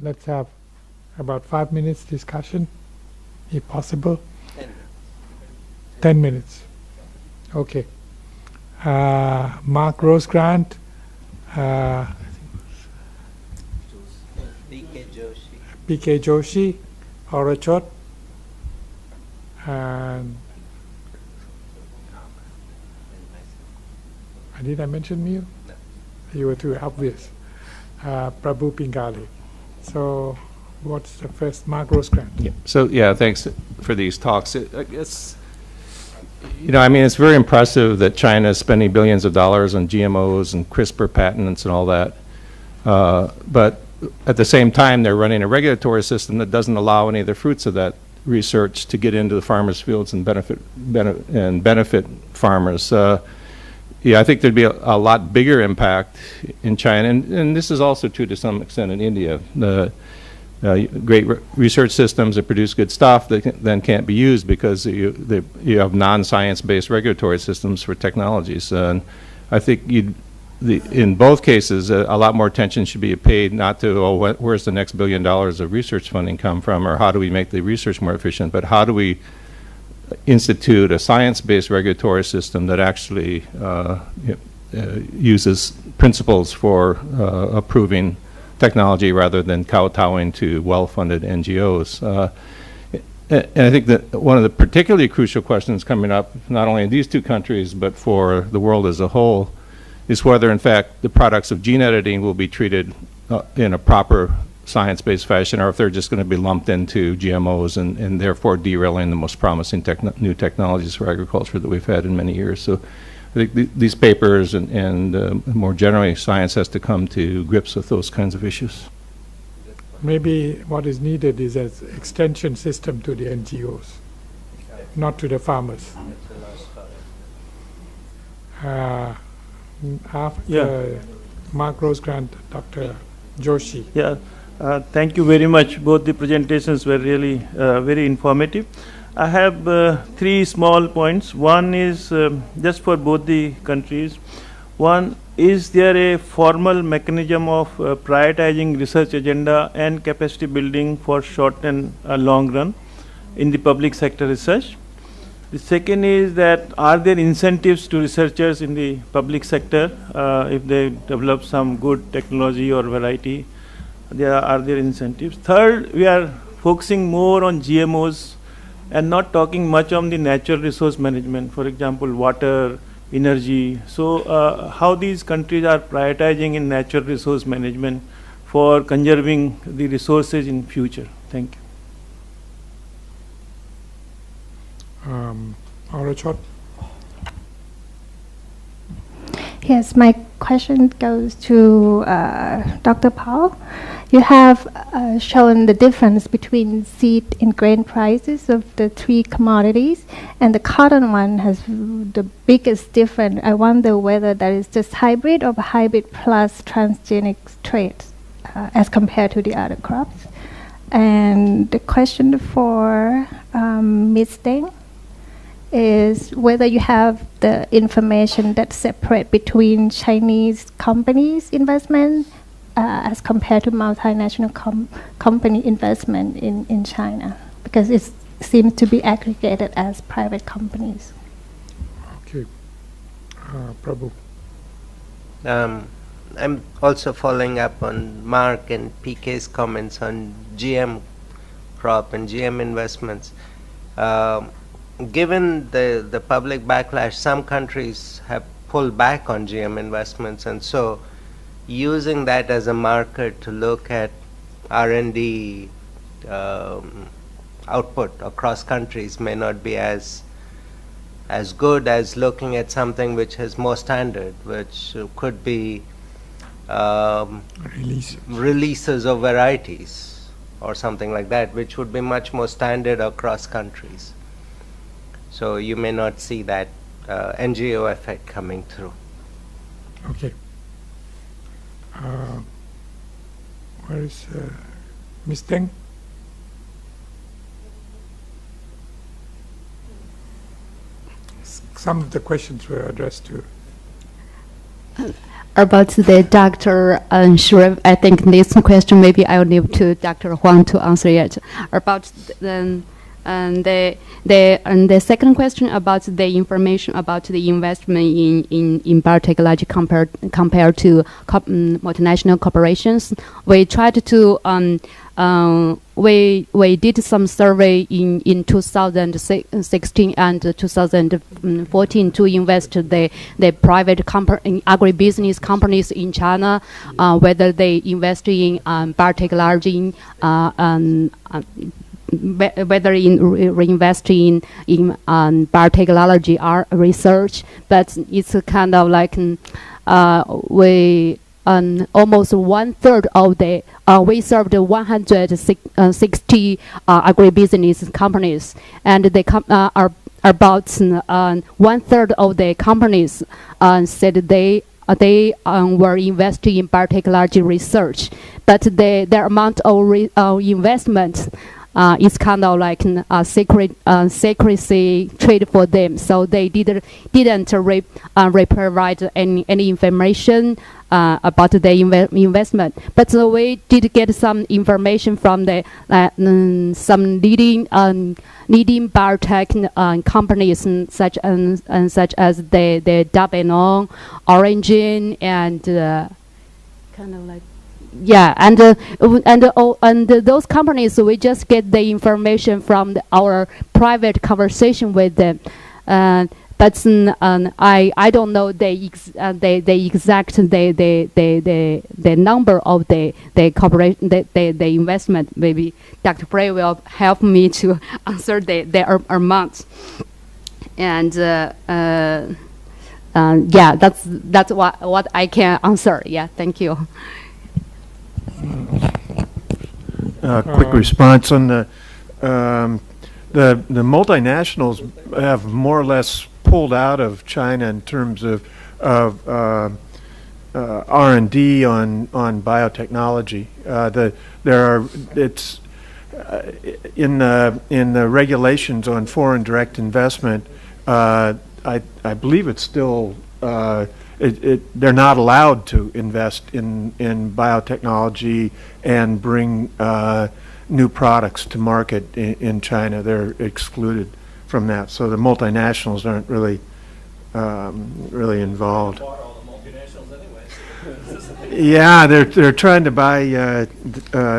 let's have about 5 minutes discussion, if possible. 10 minutes. Okay. Mark Rosecrant, PK Joshi, Horachot, and did I mention you? No. You were too obvious. Prabhu Pingali. So, what's the first? Mark Rosecrant. Yeah. So, thanks for these talks. I guess, it's very impressive that China is spending billions of dollars on GMOs and CRISPR patents and all that. But at the same time, they're running a regulatory system that doesn't allow any of the fruits of that research to get into the farmers' fields and benefit farmers. I think there'd be a lot bigger impact in China, and this is also true to some extent in India. The great research systems that produce good stuff that then can't be used because you have non-science-based regulatory systems for technologies. And I think in both cases, a lot more attention should be paid not to, where's the next $1 billion of research funding come from, or how do we make the research more efficient, but how do we institute a science-based regulatory system that actually uses principles for approving technology rather than kowtowing to well-funded NGOs. And I think that one of the particularly crucial questions coming up, not only in these two countries, but for the world as a whole, is whether, in fact, the products of gene editing will be treated in a proper science-based fashion, or if they're just going to be lumped into GMOs and therefore derailing the most promising new technologies for agriculture that we've had in many years. So I think these papers and more generally science has to come to grips with those kinds of issues. Maybe what is needed is an extension system to the NGOs, not to the farmers. After Mark Rosecrant, Dr. Joshi. Yeah. Thank you very much. Both the presentations were really very informative. I have 3 small points. One is just for both the countries. One, is there a formal mechanism of prioritizing research agenda and capacity building for short and long run in the public sector research? The second is that are there incentives to researchers in the public sector if they develop some good technology or variety? Are there incentives? Third, we are focusing more on GMOs and not talking much on the natural resource management, for example, water, energy. So how these countries are prioritizing in natural resource management for conserving the resources in future? Thank you. Horachot. Yes, my question goes to Dr. Paul. You have shown the difference between seed and grain prices of the 3 commodities, and the cotton one has the biggest difference. I wonder whether that is just hybrid or hybrid plus transgenic traits as compared to the other crops. And the question for Ms. Deng is whether you have the information that separate between Chinese companies' investment as compared to multinational company investment in China, because it seems to be aggregated as private companies. Okay. Prabhu. I'm also following up on Mark and PK's comments on GM crop and GM investments. Given the public backlash, some countries have pulled back on GM investments, and so using that as a marker to look at R&D output across countries may not be as good as looking at something which is more standard, which could be releases of varieties or something like that, which would be much more standard across countries. So you may not see that NGO effect coming through. Okay. Where is Ms. Deng? Some of the questions were addressed to. About the Dr. Suresh, I think this question maybe I'll leave to Dr. Huang to answer it. About the second question about the information about the investment in biotechnology compared to multinational corporations, we tried to we did some survey in 2016 and 2014 to invest the private agribusiness companies in China, whether they invest in biotechnology, whether reinvesting in biotechnology or research, but it's kind of like we almost 1/3 of the we served 160 agribusiness companies, and they are about 1/3 of the companies said they were investing in biotechnology research, but their amount of investment is kind of like a secrecy trade for them, so they didn't provide any information about the investment. But we did get some information from the some leading biotech companies such as the Dabenon, Origin, and kind of like. Yeah, and those companies, we just get the information from our private conversation with them, but I don't know the exact the number of the corporation the investment. Maybe Dr. Bray will help me to answer the amount, and yeah, that's what I can answer. Yeah, thank you. Quick response on the multinationals have more or less pulled out of China in terms of R&D on biotechnology. It's in the regulations on foreign direct investment. I believe it's still. They're not allowed to invest in biotechnology and bring new products to market in China. They're excluded from that. So the multinationals aren't really involved. Yeah, they're trying to buy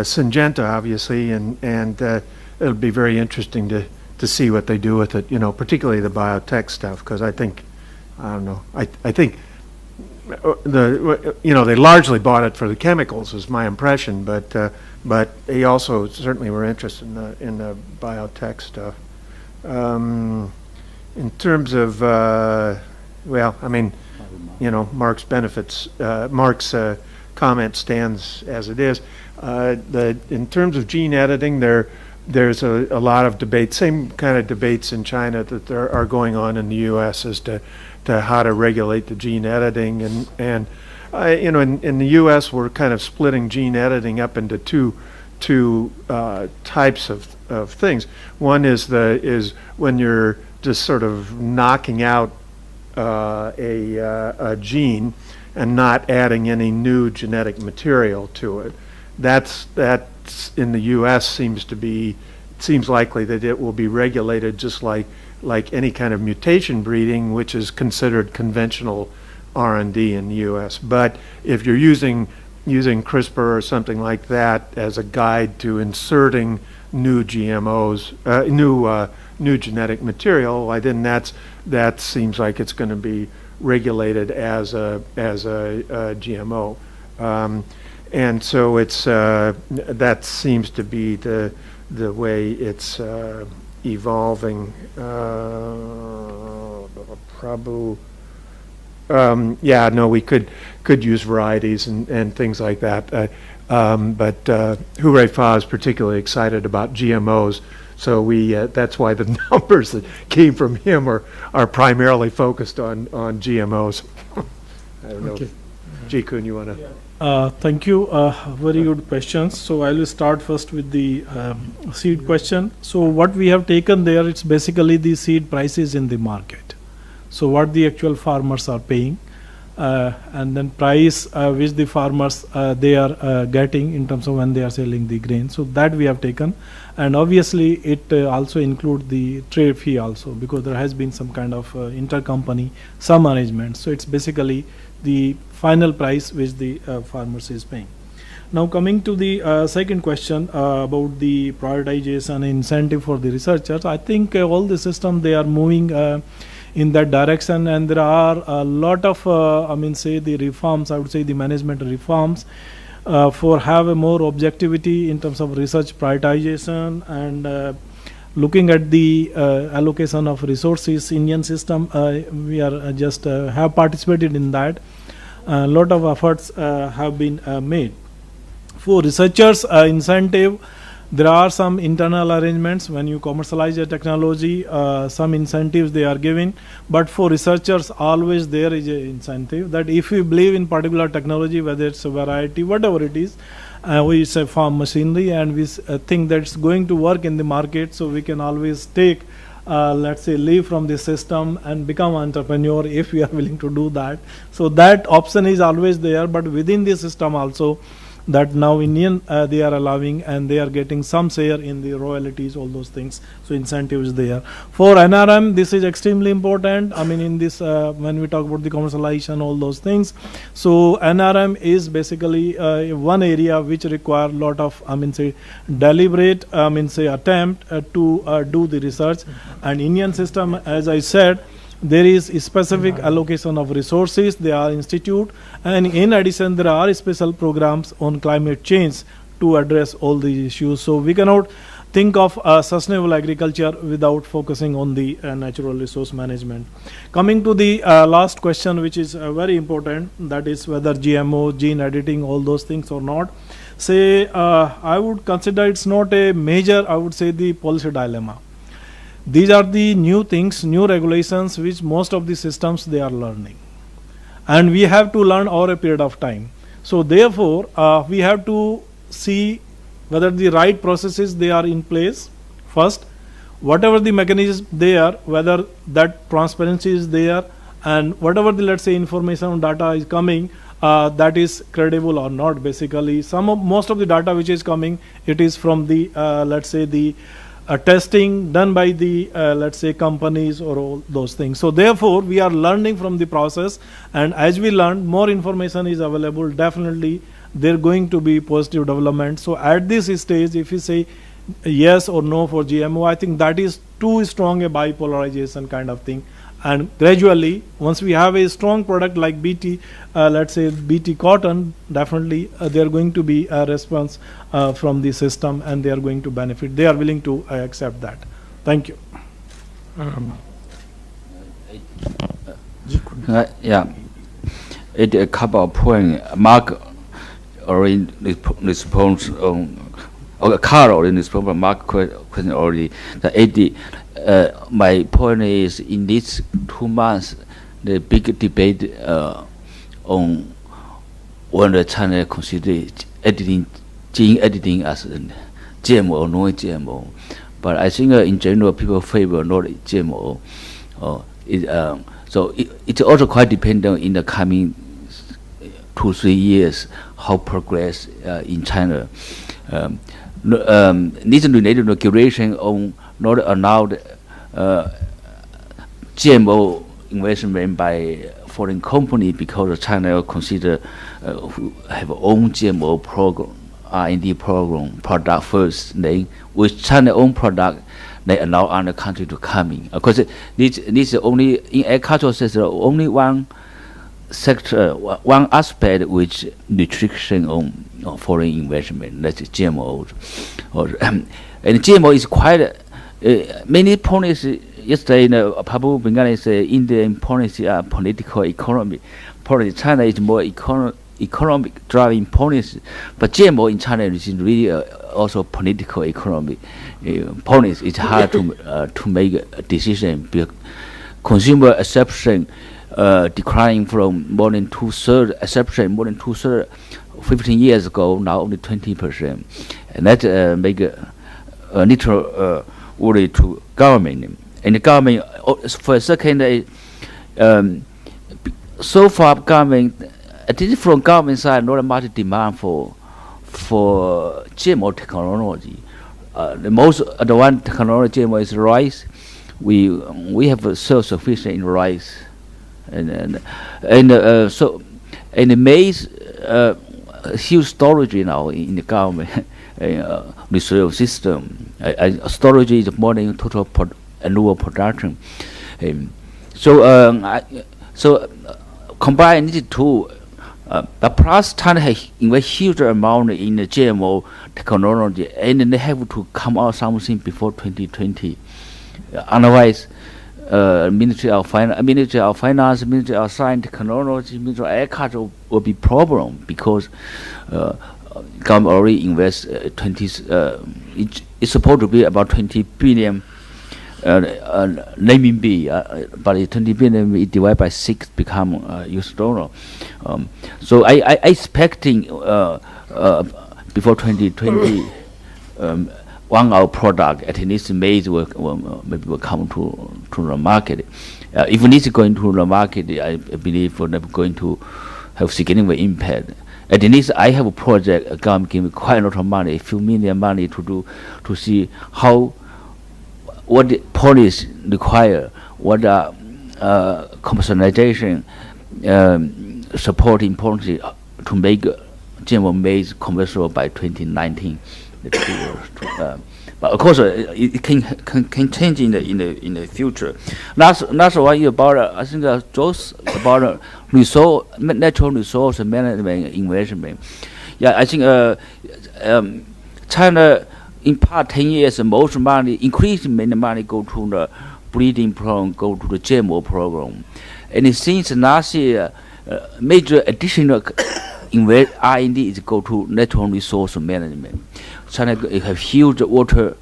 Syngenta, obviously, and it'll be very interesting to see what they do with it. Particularly the biotech stuff, because I think they largely bought it for the chemicals, is my impression, but they also certainly were interested in the biotech stuff. In terms of, Mark's comment stands as it is. In terms of gene editing, there's a lot of debate, same kind of debates in China that there are going on in the U.S. as to how to regulate the gene editing, and in the U.S. we're kind of splitting gene editing up into two types of things. One is when you're just sort of knocking out a gene and not adding any new genetic material to it. That's in the U.S. seems likely that it will be regulated just like any kind of mutation breeding, which is considered conventional R&D in the U.S. But if you're using CRISPR or something like that as a guide to inserting new GMOs, new genetic material, then that seems like it's going to be regulated as a GMO, and so it's that seems to be the way it's evolving. We could use varieties and things like that. But Hooray Fa is particularly excited about GMOs, so that's why the numbers that came from him are primarily focused on GMOs. I don't know. Ji-kun, you want to? Thank you. Very good questions. So I will start first with the seed question. So what we have taken there, it's basically the seed prices in the market. So what the actual farmers are paying. and then price which the farmers they are getting in terms of when they are selling the grain. So that we have taken, and obviously it also include the trade fee also, because there has been some kind of intercompany some arrangement. So it's basically the final price which the farmers is paying. Now coming to the second question about the prioritization incentive for the researchers, I think all the system they are moving in that direction, and there are a lot of the reforms, I would say the management reforms for have a more objectivity in terms of research prioritization and looking at the allocation of resources. Indian system we are just have participated in that. A lot of efforts have been made. For researchers incentive, there are some internal arrangements when you commercialize a technology, some incentives they are giving, but for researchers always there is an incentive that if we believe in particular technology, whether it's a variety, whatever it is, we say farm machinery, and we think that it's going to work in the market, so we can always take let's say leave from the system and become entrepreneur if we are willing to do that. So that option is always there, but within the system also, that now Indian they are allowing, and they are getting some share in the royalties, all those things. So incentive is there. For NRM, this is extremely important. I mean, in this when we talk about the commercialization, all those things. So NRM is basically one area which require a lot of deliberate attempt to do the research. And Indian system, as I said, there is a specific allocation of resources, they are institute, and in addition there are special programs on climate change to address all these issues. So we cannot think of sustainable agriculture without focusing on the natural resource management. Coming to the last question, which is very important, that is whether GMO, gene editing, all those things or not. Say I would consider it's not a major, I would say, the policy dilemma. These are the new things, new regulations which most of the systems they are learning, and we have to learn over a period of time. So therefore we have to see whether the right processes they are in place first, whatever the mechanism they are, whether that transparency is there, and whatever the, let's say, information data is coming, that is credible or not. Basically most of the data which is coming, it is from the let's say the testing done by the let's say companies or all those things. So therefore we are learning from the process, and as we learn, more information is available, definitely there going to be positive development. So at this stage, if you say yes or no for GMO, I think that is too strong a bipolarization kind of thing. And gradually, once we have a strong product like BT, let's say BT cotton, definitely there are going to be a response from the system, and they are going to benefit. They are willing to accept that. Thank you. Yeah, a couple of points. Mark already responds on, or Carl already responds on Mark question already. The 80. My point is, in these 2 months, the big debate on whether China consider gene editing as GMO or non-GMO. But I think in general, people favor not GMO. So it's also quite dependent in the coming 2-3 years how progress in China. This related regulation on not allowed GMO investment by foreign company, because China consider have own GMO program, R&D program, product first. Then with China own product, they allow other country to come in. Of course, this is only in agricultural sector, only one sector, one aspect which restriction on foreign investment. That's GMO. And GMO is quite many policies. Yesterday, Pablo Bengali said Indian policy are political economy. Policy China is more economic driving policy, but GMO in China is really also political economy policy. It's hard to make a decision. Consumer acceptance declining from more than 2/3 acceptance, more than 2/3 15 years ago, now only 20%, and that make a little worry to government. And the government, for a second, so far government, at least from government side, not much demand for GMO technology. The most advanced technology GMO is rice. We have self-sufficient in rice, and so in the maize, huge storage now in the government reserve system. Storage is more than total annual production. Combine these two, but plus China has invested huge amount in the GMO technology, and they have to come out something before 2020. Otherwise, Ministry of Finance, Ministry of Science, Technology, Ministry of Agriculture will be problem because government already invest 20. It's supposed to be about 20 billion. But 20 billion we divide by 6 become US dollar. So I expecting before 2020 one our product at least maize maybe will come to the market. If it is going to the market, I believe we're never going to have significant impact. At least I have a project. Government give me quite a lot of money, a few million money to see how. What the policy require, what commercialization supporting policy to make GMO maize commercial by 2019. But of course, it can change in the future. That's why about I think just about natural resource management investment. Yeah, I think China. In part 10 years, most money, increasing money go to the breeding program, go to the GMO program. And since last year, major additional R&D is go to natural resource management. China have huge water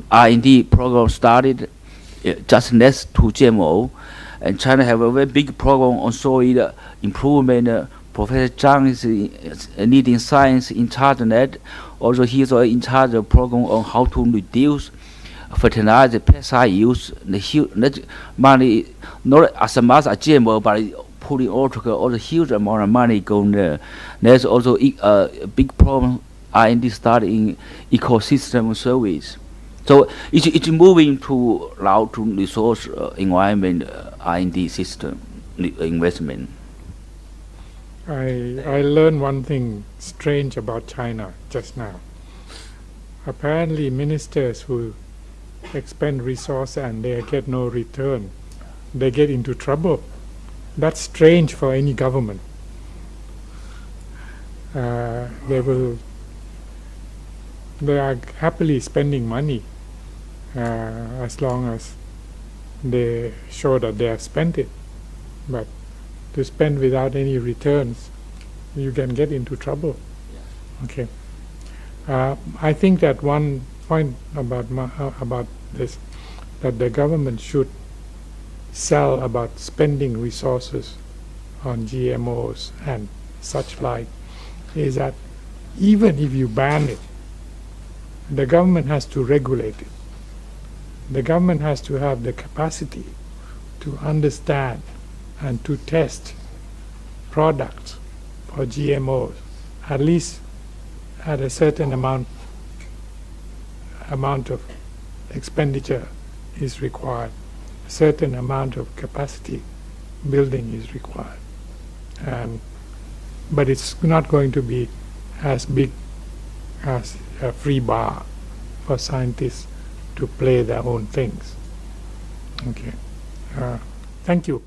R&D program started just next to GMO. And China have a very big program on soil improvement. Professor Zhang is leading science in charge of that. Also, he is in charge of program on how to reduce fertilizer, pesticide use. The money not as much as GMO, but putting all together, all the huge amount of money going there. There's also a big problem. R&D start in ecosystem service. So it's moving to now to resource environment R&D system investment. I learned one thing strange about China just now. Apparently ministers who expend resource and they get no return, they get into trouble. That's strange for any government. They are happily spending money as long as they show that they have spent it. But to spend without any returns, you can get into trouble. Okay. I think that one point about this, that the government should sell about spending resources on GMOs and such like, is that even if you ban it, the government has to regulate it. The government has to have the capacity to understand and to test products for GMOs, at least at a certain amount of expenditure is required, a certain amount of capacity building is required. But it's not going to be as big as a free bar for scientists to play their own things. Okay. Thank you.